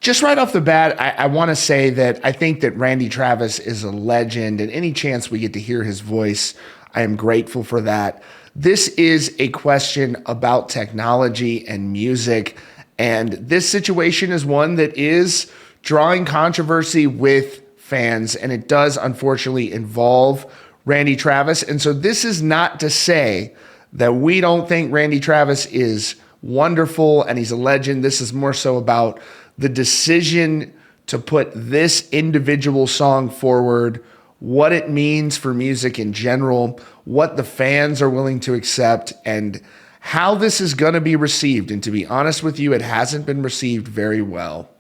Just right off the bat, I want to say that I think that Randy Travis is a legend, and any chance we get to hear his voice, I am grateful for that. This is a question about technology and music, and this situation is one that is drawing controversy with fans, and it does unfortunately involve Randy Travis. And so this is not to say that we don't think Randy Travis is wonderful and he's a legend. This is more so about the decision to put this individual song forward, what it means for music in general, what the fans are willing to accept, and how this is going to be received. And to be honest with you, it hasn't been received very well.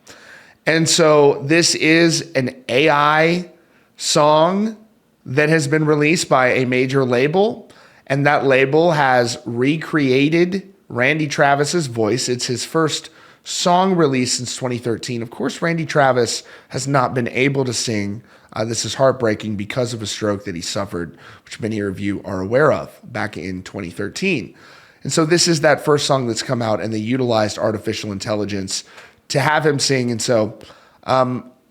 And so this is an AI song that has been released by a major label, and that label has recreated Randy Travis's voice. It's his first song released since 2013. Of course, Randy Travis has not been able to sing. This is heartbreaking because of a stroke that he suffered, which many of you are aware of back in 2013. And so this is that first song that's come out, and they utilized artificial intelligence to have him sing. And so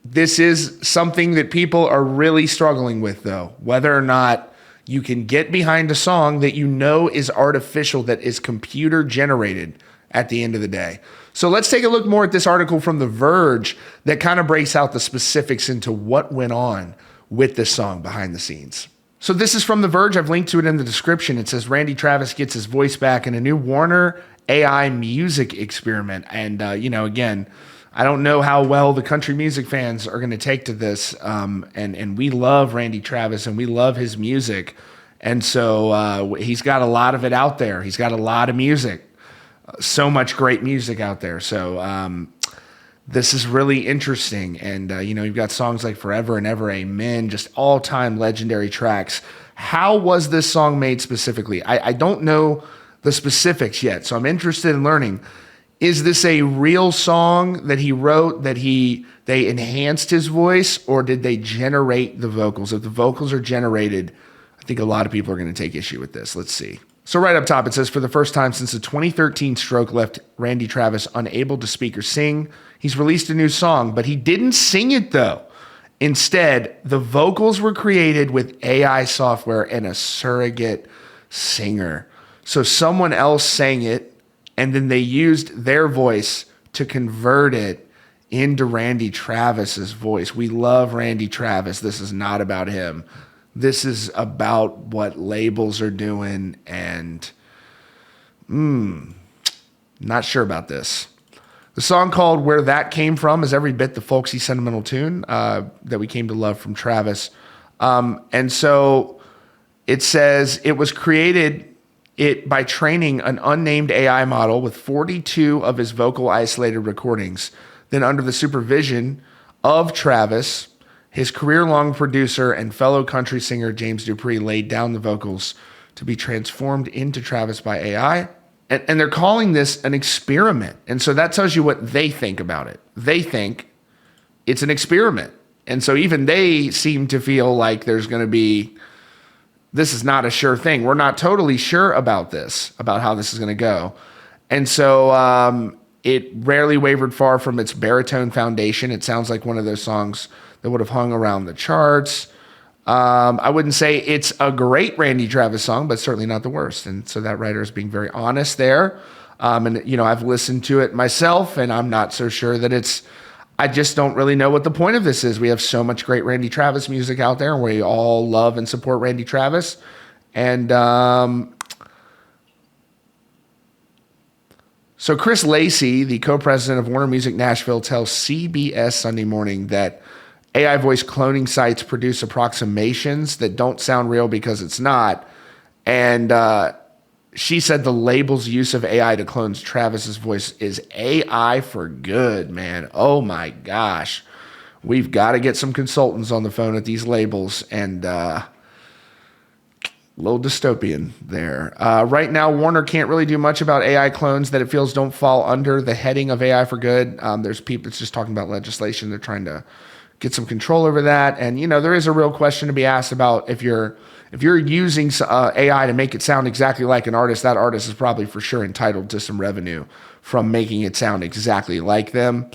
this is something that people are really struggling with, though, whether or not you can get behind a song that you know is artificial, that is computer generated at the end of the day. So let's take a look more at this article from The Verge that kind of breaks out the specifics into what went on with this song behind the scenes. So this is from The Verge. I've linked to it in the description. It says Randy Travis gets his voice back in a new Warner AI music experiment. And, again, I don't know how well the country music fans are going to take to this. And we love Randy Travis and we love his music. And so he's got a lot of it out there. He's got a lot of music. So much great music out there. So this is really interesting. And, you've got songs like Forever and Ever, Amen, just all-time legendary tracks. How was this song made specifically? I don't know the specifics yet, so I'm interested in learning. Is this a real song that he wrote, that they enhanced his voice, or did they generate the vocals? If the vocals are generated, I think a lot of people are going to take issue with this. Let's see. So right up top, it says, for the first time since the 2013 stroke left Randy Travis unable to speak or sing, he's released a new song, but he didn't sing it, though. Instead, the vocals were created with AI software and a surrogate singer. So someone else sang it, and then they used their voice to convert it into Randy Travis's voice. We love Randy Travis. This is not about him. This is about what labels are doing, and not sure about this. The song called Where That Came From is every bit the folksy, sentimental tune that we came to love from Travis. And so it says it was created by training an unnamed AI model with 42 of his vocal isolated recordings. Then under the supervision of Travis, his career-long producer and fellow country singer James Dupree laid down the vocals to be transformed into Travis by AI. And they're calling this an experiment. And so that tells you what they think about it. They think it's an experiment. And so even they seem to feel like this is not a sure thing. We're not totally sure about this, about how this is going to go. And so it rarely wavered far from its baritone foundation. It sounds like one of those songs that would have hung around the charts. I wouldn't say it's a great Randy Travis song, but certainly not the worst. And so that writer is being very honest there. I've listened to it myself, and I'm not so sure that I just don't really know what the point of this is. We have so much great Randy Travis music out there, and we all love and support Randy Travis. And so Chris Lacey, the co-president of Warner Music Nashville, tells CBS Sunday Morning that AI voice cloning sites produce approximations that don't sound real because it's not. And she said the label's use of AI to clone Travis's voice is AI for good, man. Oh my gosh. We've got to get some consultants on the phone at these labels, and a little dystopian there. Right now, Warner can't really do much about AI clones that it feels don't fall under the heading of AI for good. There's people that's just talking about legislation. They're trying to get some control over that. And, there is a real question to be asked about if you're using AI to make it sound exactly like an artist, that artist is probably for sure entitled to some revenue from making it sound exactly like them.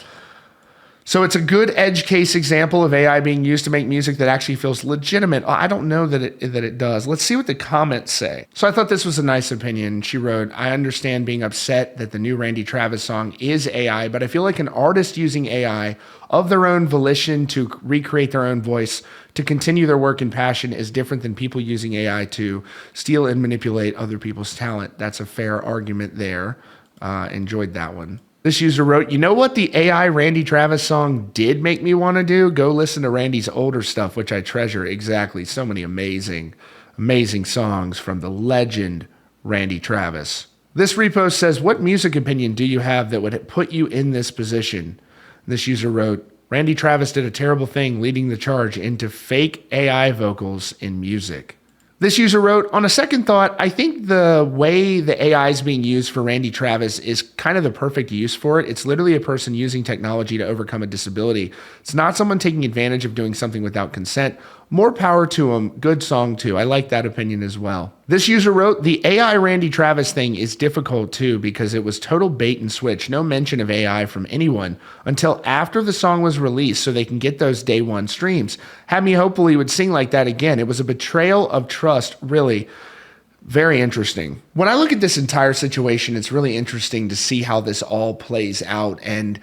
So it's a good edge case example of AI being used to make music that actually feels legitimate. I don't know that it does. Let's see what the comments say. So I thought this was a nice opinion. She wrote, I understand being upset that the new Randy Travis song is AI, but I feel like an artist using AI of their own volition to recreate their own voice to continue their work and passion is different than people using AI to steal and manipulate other people's talent. That's a fair argument there. Enjoyed that one. This user wrote, you know what the AI Randy Travis song did make me want to do? Go listen to Randy's older stuff, which I treasure. Exactly. So many amazing, amazing songs from the legend Randy Travis. This repost says, what music opinion do you have that would put you in this position? This user wrote, Randy Travis did a terrible thing leading the charge into fake AI vocals in music. This user wrote, on a second thought, I think the way the AI is being used for Randy Travis is kind of the perfect use for it. It's literally a person using technology to overcome a disability. It's not someone taking advantage of doing something without consent. More power to him. Good song too. I like that opinion as well. This user wrote, the AI Randy Travis thing is difficult too because it was total bait and switch. No mention of AI from anyone until after the song was released so they can get those day one streams. Had me hopeful he would sing like that again. It was a betrayal of trust, really. Very interesting. When I look at this entire situation, it's really interesting to see how this all plays out. And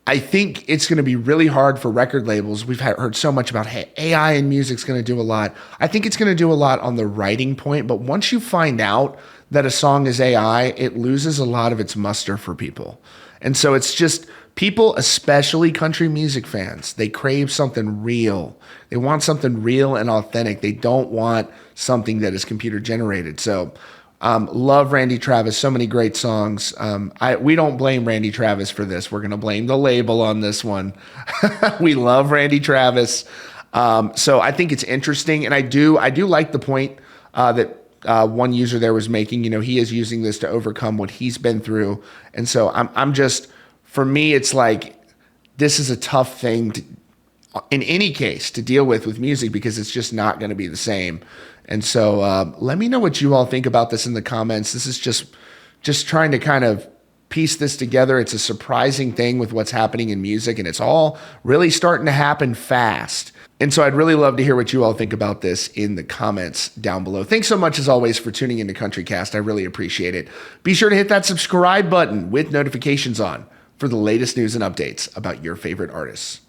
I think it's going to be really hard for record labels. We've heard so much about, hey, AI in music's going to do a lot. I think it's going to do a lot on the writing point, but once you find out that a song is AI, it loses a lot of its muster for people. And so it's just people, especially country music fans, they crave something real. They want something real and authentic. They don't want something that is computer generated. So love Randy Travis. So many great songs. We don't blame Randy Travis for this. We're going to blame the label on this one. We love Randy Travis. So I think it's interesting. And I do like the point that one user there was making. You know, he is using this to overcome what he's been through. And so I'm just, for me, it's like, this is a tough thing to, in any case, to deal with music, because it's just not going to be the same. And so let me know what you all think about this in the comments. This is just trying to kind of piece this together. It's a surprising thing with what's happening in music, and it's all really starting to happen fast. And so I'd really love to hear what you all think about this in the comments down below. Thanks so much, as always, for tuning into CountryCast. I really appreciate it. Be sure to hit that subscribe button with notifications on for the latest news and updates about your favorite artists.